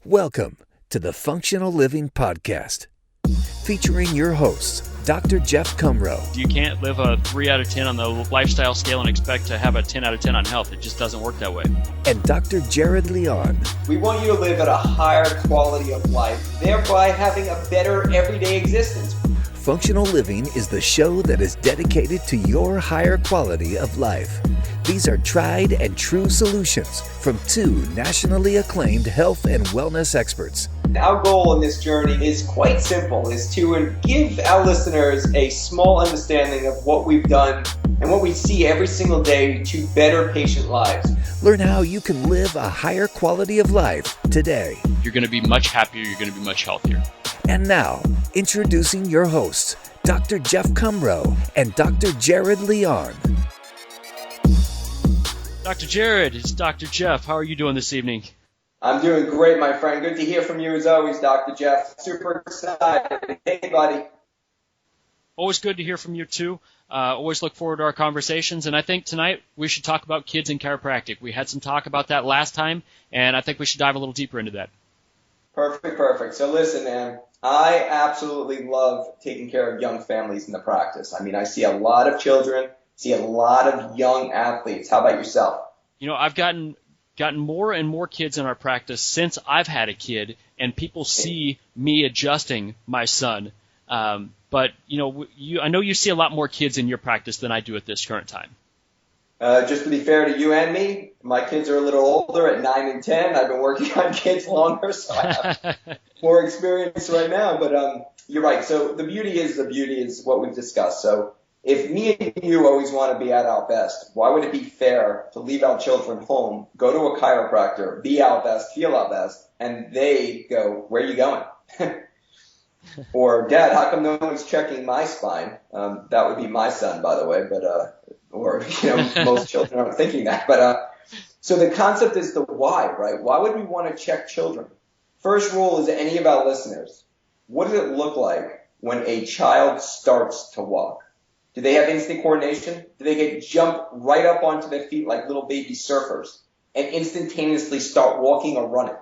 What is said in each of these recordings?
Welcome to the Functional Living Podcast, featuring your hosts, Dr. Jeff Cumro. You can't live a 3 out of 10 on the lifestyle scale and expect to have a 10 out of 10 on health. It just doesn't work that way. And Dr. Jared Leon. We want you to live at a higher quality of life, thereby having a better everyday existence. Functional Living is the show that is dedicated to your higher quality of life. These are tried and true solutions from two nationally acclaimed health and wellness experts. Our goal in this journey is quite simple, is to give our listeners a small understanding of what we've done and what we see every single day to better patient lives. Learn how you can live a higher quality of life today. You're going to be much happier. You're going to be much healthier. And now, introducing your hosts, Dr. Jeff Cumro and Dr. Jared Leon. Dr. Jared, it's Dr. Jeff. How are you doing this evening? I'm doing great, my friend. Good to hear from you as always, Dr. Jeff. Super excited. Hey, buddy. Always good to hear from you, too. Always look forward to our conversations. And I think tonight we should talk about kids in chiropractic. We had some talk about that last time, and I think we should dive a little deeper into that. Perfect. So listen, man, I absolutely love taking care of young families in the practice. I mean, I see a lot of children, see a lot of young athletes. How about yourself? You know, I've gotten more and more kids in our practice since I've had a kid, and people see me adjusting my son. But, I know you see a lot more kids in your practice than I do at this current time. Just to be fair to you and me, my kids are a little older at 9 and 10. I've been working on kids longer, so I have more experience right now. But you're right. So the beauty is what we've discussed. So if me and you always want to be at our best, why would it be fair to leave our children home, go to a chiropractor, be our best, feel our best, and they go, where are you going? Or, Dad, how come no one's checking my spine? That would be my son, by the way, but most children aren't thinking that. But so the concept is the why, right? Why would we want to check children? First rule is any of our listeners, what does it look like when a child starts to walk? Do they have instant coordination? Do they jump right up onto their feet like little baby surfers and instantaneously start walking or running?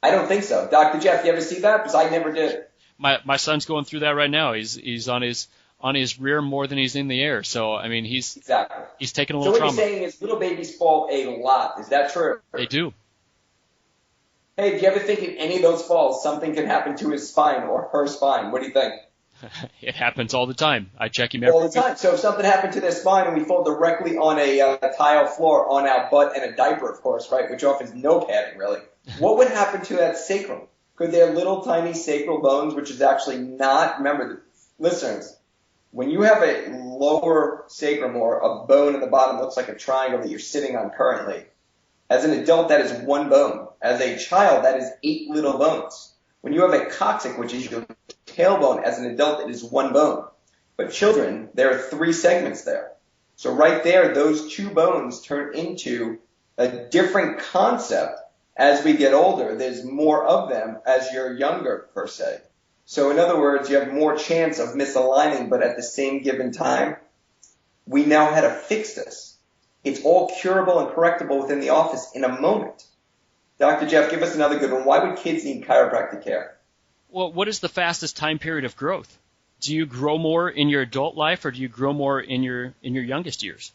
I don't think so. Dr. Jeff, you ever see that? Because I never did. My son's going through that right now. He's on his rear more than he's in the air. So I mean he's taking a little trauma. So what you're saying is little babies fall a lot. Is that true? They do. Hey, do you ever think in any of those falls something could happen to his spine or her spine? What do you think? It happens all the time. I check him all the time. So if something happened to their spine and we fall directly on a tile floor on our butt and a diaper, of course, right, which offers no padding really, what would happen to that sacrum? Could their little tiny sacral bones, which is actually not, remember, listeners, when you have a lower sacrum or a bone at the bottom that looks like a triangle that you're sitting on currently, as an adult, that is one bone. As a child, that is 8 little bones. When you have a coccyx, which is your tailbone, as an adult, it is one bone. But children, there are 3 segments there. So right there, those 2 bones turn into a different concept. As we get older, there's more of them as you're younger, per se. So in other words, you have more chance of misaligning, but at the same given time, we know how to fix this. It's all curable and correctable within the office in a moment. Dr. Jeff, give us another good one. Why would kids need chiropractic care? Well, what is the fastest time period of growth? Do you grow more in your adult life or do you grow more in your youngest years?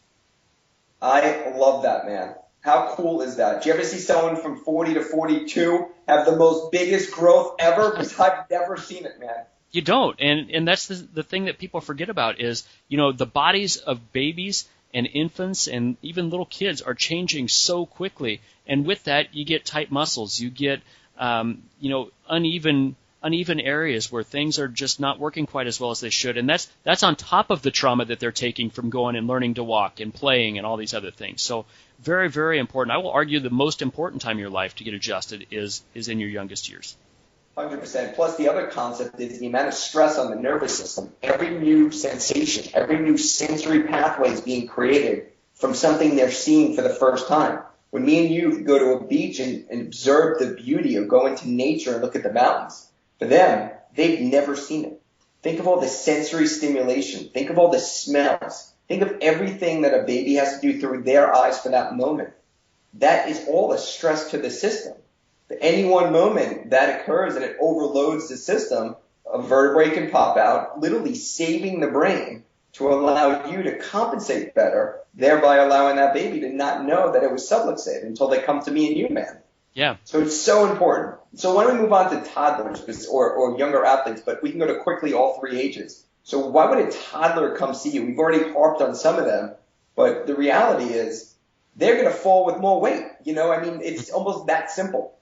I love that, man. How cool is that? Do you ever see someone from 40 to 42 have the most biggest growth ever? Because I've never seen it, man. You don't. And that's the thing that people forget about is, the bodies of babies and infants and even little kids are changing so quickly. And with that, you get tight muscles. You get, uneven areas where things are just not working quite as well as they should. And that's on top of the trauma that they're taking from going and learning to walk and playing and all these other things. So very, very important. I will argue the most important time in your life to get adjusted is in your youngest years. 100%. Plus the other concept is the amount of stress on the nervous system. Every new sensation, every new sensory pathway is being created from something they're seeing for the first time. When me and you go to a beach and observe the beauty or go into nature and look at the mountains, for them, they've never seen it. Think of all the sensory stimulation. Think of all the smells. Think of everything that a baby has to do through their eyes for that moment. That is all a stress to the system. Any one moment that occurs and it overloads the system, a vertebrae can pop out, literally saving the brain to allow you to compensate better, thereby allowing that baby to not know that it was subluxated until they come to me and you, man. Yeah. So it's so important. So why don't we move on to toddlers or younger athletes, but we can go to quickly all 3 ages. So why would a toddler come see you? We've already harped on some of them, but the reality is they're going to fall with more weight. It's almost that simple.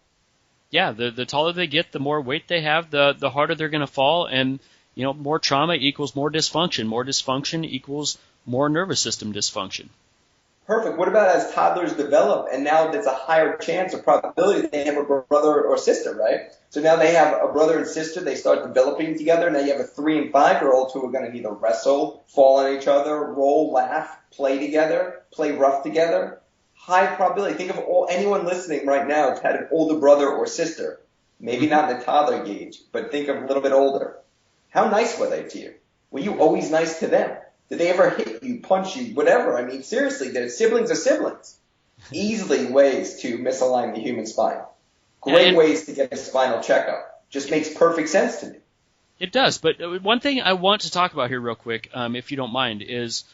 Yeah, the taller they get, the more weight they have, the harder they're going to fall, and more trauma equals more dysfunction. More dysfunction equals more nervous system dysfunction. Perfect. What about as toddlers develop, and now there's a higher chance or probability that they have a brother or sister, right? So now they have a brother and sister. They start developing together. Now you have a 3 and 5-year-olds who are going to either wrestle, fall on each other, roll, laugh, play together, play rough together. High probability. Think of anyone listening right now who's had an older brother or sister. Maybe not in the toddler age, but think of a little bit older. How nice were they to you? Were you always nice to them? Did they ever hit you, punch you, whatever? I mean, seriously, their siblings are siblings. Easily ways to misalign the human spine. Great ways to get a spinal checkup. Just makes perfect sense to me. It does, but one thing I want to talk about here real quick, if you don't mind, is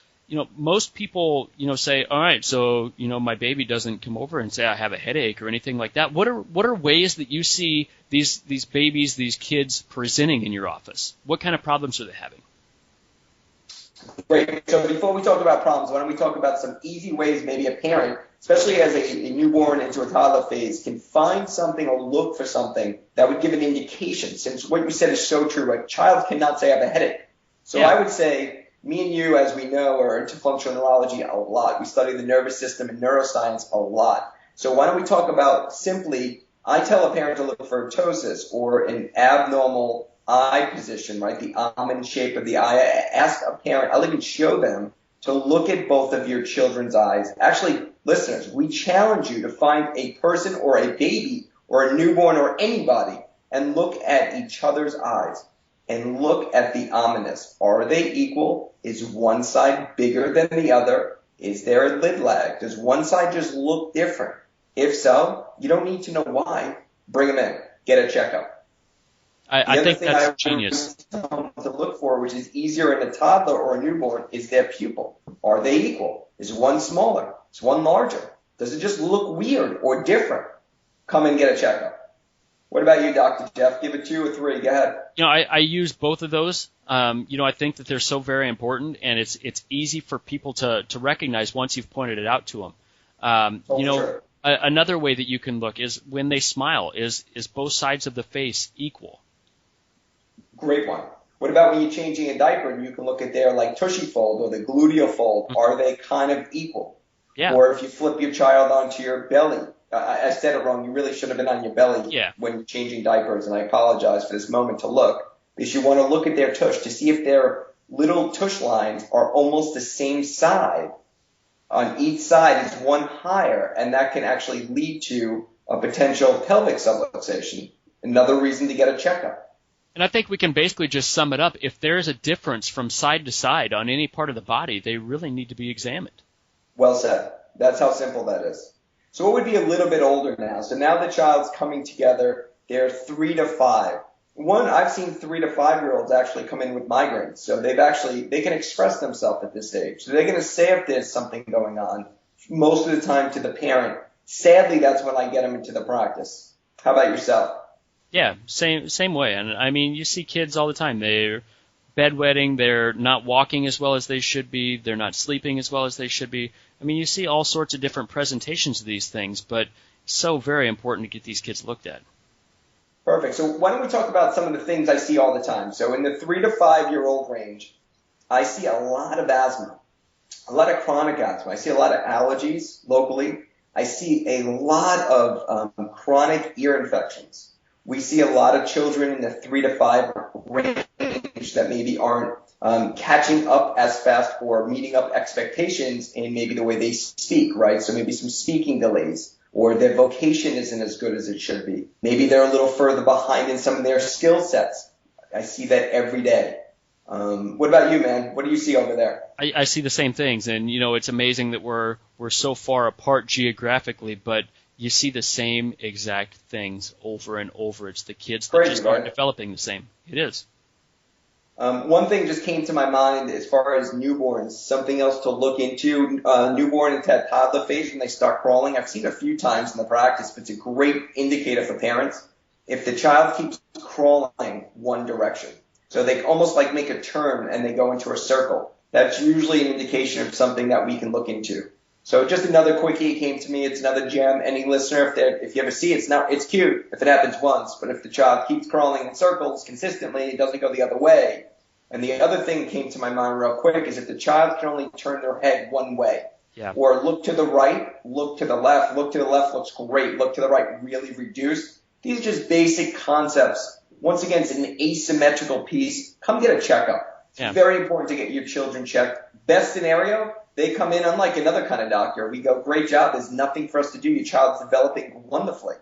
most people say, all right, so my baby doesn't come over and say I have a headache or anything like that. What are ways that you see these babies, these kids presenting in your office? What kind of problems are they having? Great. So before we talk about problems, why don't we talk about some easy ways maybe a parent, especially as a newborn into a toddler phase, can find something or look for something that would give an indication. Since what you said is so true, a child cannot say I have a headache. So I would say, me and you, as we know, are into functional neurology a lot. We study the nervous system and neuroscience a lot. So why don't we talk about simply, I tell a parent to look for ptosis or an abnormal eye position, right? The almond shape of the eye. I ask a parent, I'll even show them to look at both of your children's eyes. Actually, listeners, we challenge you to find a person or a baby or a newborn or anybody and look at each other's eyes and look at the ominous. Are they equal? Is one side bigger than the other? Is there a lid lag? Does one side just look different? If so, you don't need to know why. Bring them in. Get a checkup. I think that's genius. To look for, which is easier in a toddler or a newborn, is their pupil. Are they equal? Is one smaller? Is one larger? Does it just look weird or different? Come and get a checkup. What about you, Dr. Jeff? Give it 2 or 3. Go ahead. I use both of those. I think that they're so very important, and it's easy for people to recognize once you've pointed it out to them. Sure. Another way that you can look is when they smile. Is both sides of the face equal? Great one. What about when you're changing a diaper and you can look at their tushy fold or the gluteal fold? Are they kind of equal? Yeah. Or if you flip your child onto your belly, I said it wrong. You really should have been on your belly when you're changing diapers, and I apologize for this moment to look, because you want to look at their tush to see if their little tush lines are almost the same side. On each side is one higher, and that can actually lead to a potential pelvic subluxation. Another reason to get a checkup. And I think we can basically just sum it up. If there is a difference from side to side on any part of the body, they really need to be examined. Well said. That's how simple that is. So what would be a little bit older now? So now the child's coming together. They're 3 to 5. I've seen 3 to 5-year-olds actually come in with migraines. So they can express themselves at this stage. So they're going to say if there's something going on, most of the time to the parent. Sadly, that's when I get them into the practice. How about yourself? Yeah, same way. And I mean, you see kids all the time. They're bedwetting. They're not walking as well as they should be. They're not sleeping as well as they should be. I mean, you see all sorts of different presentations of these things, but it's so very important to get these kids looked at. Perfect. So why don't we talk about some of the things I see all the time? So in the 3 to 5-year-old range, I see a lot of asthma, a lot of chronic asthma. I see a lot of allergies locally. I see a lot of chronic ear infections. We see a lot of children in the 3 to 5 range that maybe aren't catching up as fast or meeting up expectations in maybe the way they speak, right? So maybe some speaking delays, or their vocation isn't as good as it should be. Maybe they're a little further behind in some of their skill sets. I see that every day. What about you, man? What do you see over there? I see the same things, and it's amazing that we're so far apart geographically, but you see the same exact things over and over. It's the kids that just aren't developing the same. It is. One thing just came to my mind as far as newborns, something else to look into. Newborn into that toddler phase when they start crawling. I've seen it a few times in the practice, but it's a great indicator for parents. If the child keeps crawling one direction, so they almost like make a turn and they go into a circle, that's usually an indication of something that we can look into. So just another quickie came to me. It's another gem. Any listener, if you ever see it, it's cute if it happens once, but if the child keeps crawling in circles consistently, it doesn't go the other way. And the other thing that came to my mind real quick is if the child can only turn their head one way, or look to the right, look to the left looks great, look to the right, really reduced. These are just basic concepts. Once again, it's an asymmetrical piece. Come get a checkup. It's very important to get your children checked. Best scenario, they come in unlike another kind of doctor. We go, great job. There's nothing for us to do. Your child's developing wonderfully.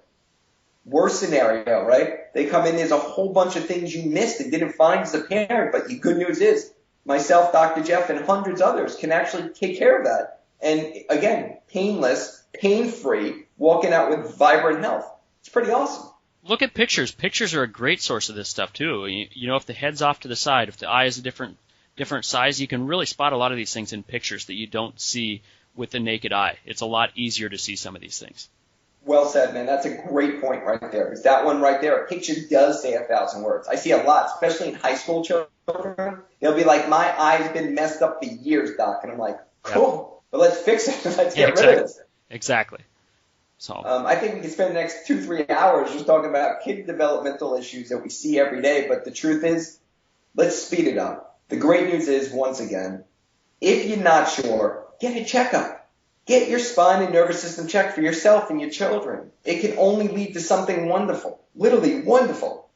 Worst scenario, right? They come in, there's a whole bunch of things you missed and didn't find as a parent. But the good news is, myself, Dr. Jeff, and hundreds others can actually take care of that. And again, painless, pain-free, walking out with vibrant health. It's pretty awesome. Look at pictures. Pictures are a great source of this stuff, too. You know, if the head's off to the side, if the eye is a different size, you can really spot a lot of these things in pictures that you don't see with the naked eye. It's a lot easier to see some of these things. Well said, man. That's a great point right there. Because that one right there, a picture does say 1,000 words. I see a lot, especially in high school children. They'll be like, my eye's been messed up for years, doc. And I'm like, cool, but let's fix it. Let's get rid of this. Exactly. So I think we can spend the next 2-3 hours just talking about kid developmental issues that we see every day. But the truth is, let's speed it up. The great news is, once again, if you're not sure, get a checkup. Get your spine and nervous system checked for yourself and your children. It can only lead to something wonderful, literally wonderful.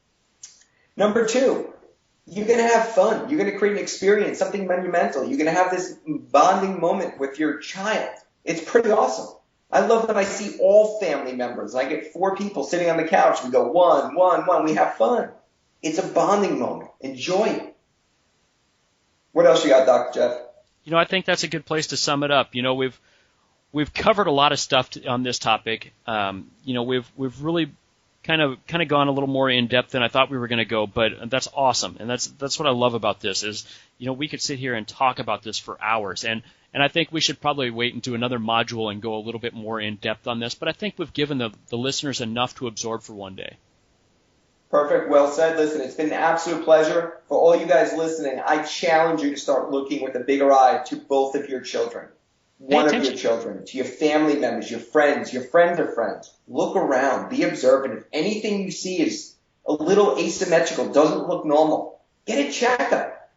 Number 2, you're going to have fun. You're going to create an experience, something monumental. You're going to have this bonding moment with your child. It's pretty awesome. I love that I see all family members. I get 4 people sitting on the couch. We go 1, 1, 1. We have fun. It's a bonding moment. Enjoy it. What else you got, Dr. Jeff? You know, I think that's a good place to sum it up. You know, we've covered a lot of stuff on this topic. You know, we've really kind of gone a little more in depth than I thought we were going to go, but that's awesome. And that's what I love about this is, you know, we could sit here and talk about this for hours. And I think we should probably wait and do another module and go a little bit more in depth on this. But I think we've given the listeners enough to absorb for one day. Perfect. Well said. Listen, it's been an absolute pleasure. For all you guys listening, I challenge you to start looking with a bigger eye to both of your children. One of your children, to your family members, your friends of friends. Look around. Be observant. If anything you see is a little asymmetrical, doesn't look normal, get a checkup.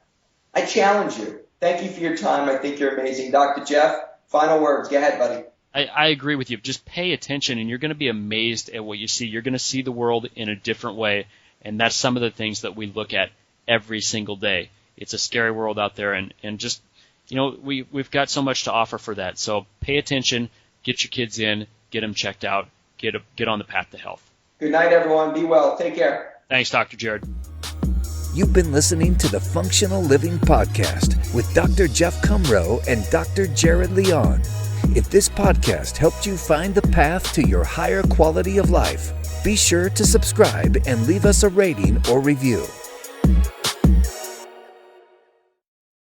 I challenge you. Thank you for your time. I think you're amazing. Dr. Jeff, final words. Go ahead, buddy. I agree with you. Just pay attention, and you're going to be amazed at what you see. You're going to see the world in a different way, and that's some of the things that we look at every single day. It's a scary world out there, and just, you know, we've got so much to offer for that. So pay attention, get your kids in, get them checked out, get on the path to health. Good night, everyone. Be well. Take care. Thanks, Dr. Jared. You've been listening to the Functional Living Podcast with Dr. Jeff Cumro and Dr. Jared Leon. If this podcast helped you find the path to your higher quality of life, be sure to subscribe and leave us a rating or review.